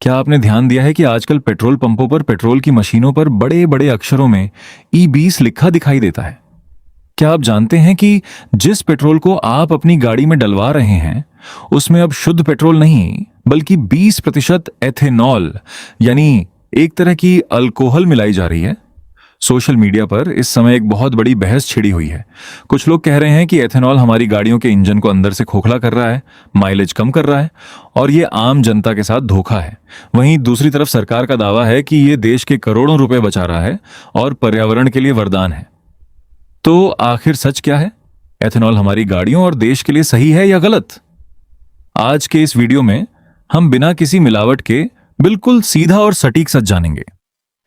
क्या आपने ध्यान दिया है कि आजकल पेट्रोल पंपों पर पेट्रोल की मशीनों पर बड़े बड़े अक्षरों में E20 लिखा दिखाई देता है। क्या आप जानते हैं कि जिस पेट्रोल को आप अपनी गाड़ी में डलवा रहे हैं उसमें अब शुद्ध पेट्रोल नहीं बल्कि 20% एथेनॉल यानी एक तरह की अल्कोहल मिलाई जा रही है। सोशल मीडिया पर इस समय एक बहुत बड़ी बहस छिड़ी हुई है। कुछ लोग कह रहे हैं कि एथेनॉल हमारी गाड़ियों के इंजन को अंदर से खोखला कर रहा है, माइलेज कम कर रहा है और ये आम जनता के साथ धोखा है। वहीं दूसरी तरफ सरकार का दावा है कि ये देश के करोड़ों रुपए बचा रहा है और पर्यावरण के लिए वरदान है। तो आखिर सच क्या है? एथेनॉल हमारी गाड़ियों और देश के लिए सही है या गलत? आज के इस वीडियो में हम बिना किसी मिलावट के बिल्कुल सीधा और सटीक सच जानेंगे।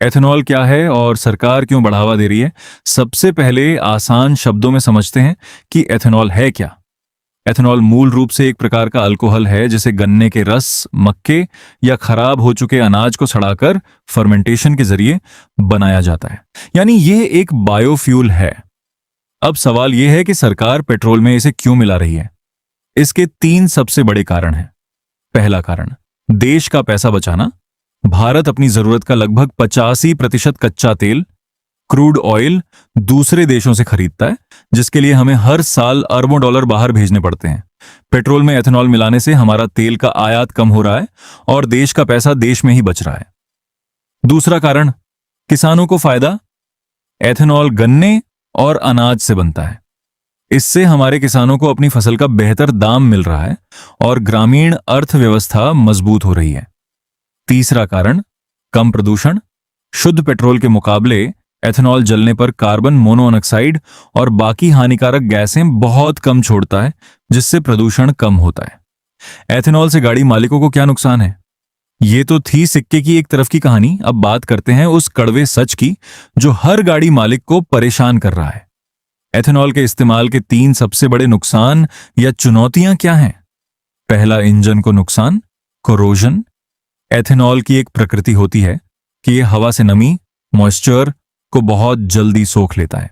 एथेनॉल क्या है और सरकार क्यों बढ़ावा दे रही है। सबसे पहले आसान शब्दों में समझते हैं कि एथेनॉल है क्या। एथेनॉल मूल रूप से एक प्रकार का अल्कोहल है जिसे गन्ने के रस, मक्के या खराब हो चुके अनाज को सड़ाकर फर्मेंटेशन के जरिए बनाया जाता है, यानी ये एक बायोफ्यूल है। अब सवाल यह है कि सरकार पेट्रोल में इसे क्यों मिला रही है। इसके 3 सबसे बड़े कारण हैं। पहला कारण, देश का पैसा बचाना। भारत अपनी जरूरत का लगभग 85% कच्चा तेल, क्रूड ऑयल दूसरे देशों से खरीदता है, जिसके लिए हमें हर साल अरबों डॉलर बाहर भेजने पड़ते हैं। पेट्रोल में एथेनॉल मिलाने से हमारा तेल का आयात कम हो रहा है और देश का पैसा देश में ही बच रहा है। दूसरा कारण, किसानों को फायदा। एथेनॉल गन्ने और अनाज से बनता है। इससे हमारे किसानों को अपनी फसल का बेहतर दाम मिल रहा है और ग्रामीण अर्थव्यवस्था मजबूत हो रही है। तीसरा कारण, कम प्रदूषण। शुद्ध पेट्रोल के मुकाबले एथेनॉल जलने पर कार्बन मोनोऑक्साइड और बाकी हानिकारक गैसें बहुत कम छोड़ता है, जिससे प्रदूषण कम होता है। एथेनॉल से गाड़ी मालिकों को क्या नुकसान है? ये तो थी सिक्के की एक तरफ की कहानी। अब बात करते हैं उस कड़वे सच की जो हर गाड़ी मालिक को परेशान कर रहा है। एथेनॉल के इस्तेमाल के 3 सबसे बड़े नुकसान या चुनौतियां क्या हैं? पहला, इंजन को नुकसान, कोरोजन। एथेनॉल की एक प्रकृति होती है कि यह हवा से नमी, मॉइस्चर को बहुत जल्दी सोख लेता है।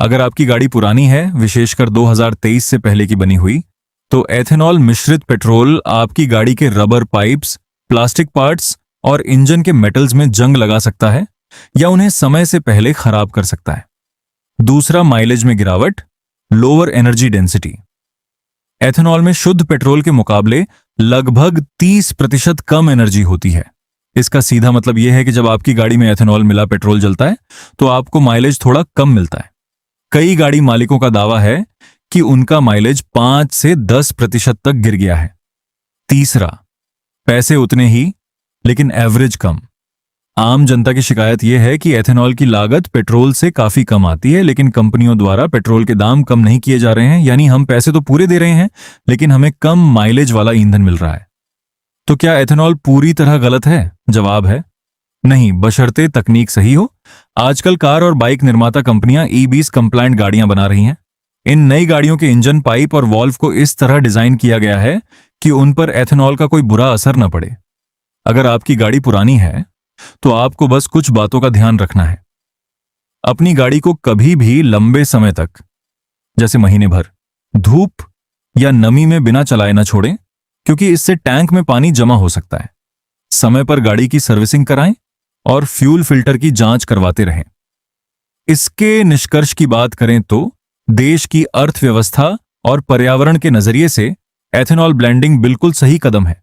अगर आपकी गाड़ी पुरानी है, विशेषकर 2023 से पहले की बनी हुई, तो एथेनॉल मिश्रित पेट्रोल आपकी गाड़ी के रबर पाइप्स, प्लास्टिक पार्ट्स और इंजन के मेटल्स में जंग लगा सकता है या उन्हें समय से पहले खराब कर सकता है। दूसरा, माइलेज में गिरावट, लोअर एनर्जी डेंसिटी। एथेनॉल में शुद्ध पेट्रोल के मुकाबले लगभग 30% कम एनर्जी होती है। इसका सीधा मतलब यह है कि जब आपकी गाड़ी में एथेनॉल मिला पेट्रोल जलता है तो आपको माइलेज थोड़ा कम मिलता है। कई गाड़ी मालिकों का दावा है कि उनका माइलेज 5 से 10% तक गिर गया है। तीसरा, पैसे उतने ही लेकिन एवरेज कम। आम जनता की शिकायत यह है कि एथेनॉल की लागत पेट्रोल से काफी कम आती है, लेकिन कंपनियों द्वारा पेट्रोल के दाम कम नहीं किए जा रहे हैं, यानी हम पैसे तो पूरे दे रहे हैं लेकिन हमें कम माइलेज वाला ईंधन मिल रहा है। तो क्या एथेनॉल पूरी तरह गलत है? जवाब है नहीं, बशर्ते तकनीक सही हो। आजकल कार और बाइक निर्माता कंपनियां E20 कंप्लायंट गाड़ियां बना रही हैं। इन नई गाड़ियों के इंजन, पाइप और वॉल्व को इस तरह डिजाइन किया गया है कि उन पर एथेनॉल का कोई बुरा असर न पड़े। अगर आपकी गाड़ी पुरानी है तो आपको बस कुछ बातों का ध्यान रखना है। अपनी गाड़ी को कभी भी लंबे समय तक, जैसे महीने भर, धूप या नमी में बिना चलाए न छोड़ें, क्योंकि इससे टैंक में पानी जमा हो सकता है। समय पर गाड़ी की सर्विसिंग कराएं और फ्यूल फिल्टर की जांच करवाते रहें। इसके निष्कर्ष की बात करें तो देश की अर्थव्यवस्था और पर्यावरण के नजरिए से एथेनॉल ब्लेंडिंग बिल्कुल सही कदम है,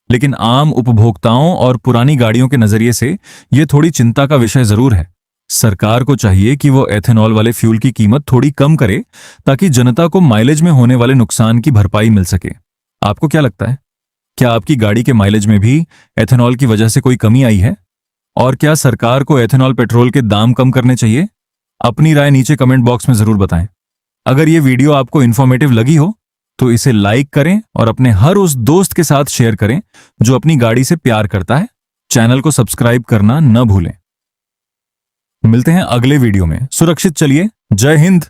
लेकिन आम उपभोक्ताओं और पुरानी गाड़ियों के नजरिए से यह थोड़ी चिंता का विषय जरूर है। सरकार को चाहिए कि वो एथेनॉल वाले फ्यूल की कीमत थोड़ी कम करे ताकि जनता को माइलेज में होने वाले नुकसान की भरपाई मिल सके। आपको क्या लगता है? क्या आपकी गाड़ी के माइलेज में भी एथेनॉल की वजह से कोई कमी आई है? और क्या सरकार को एथेनॉल पेट्रोल के दाम कम करने चाहिए? अपनी राय नीचे कमेंट बॉक्स में जरूर बताएं। अगर ये वीडियो आपको इन्फॉर्मेटिव लगी हो तो इसे लाइक करें और अपने हर उस दोस्त के साथ शेयर करें जो अपनी गाड़ी से प्यार करता है। चैनल को सब्सक्राइब करना न भूलें। मिलते हैं अगले वीडियो में। सुरक्षित चलिए। जय हिंद।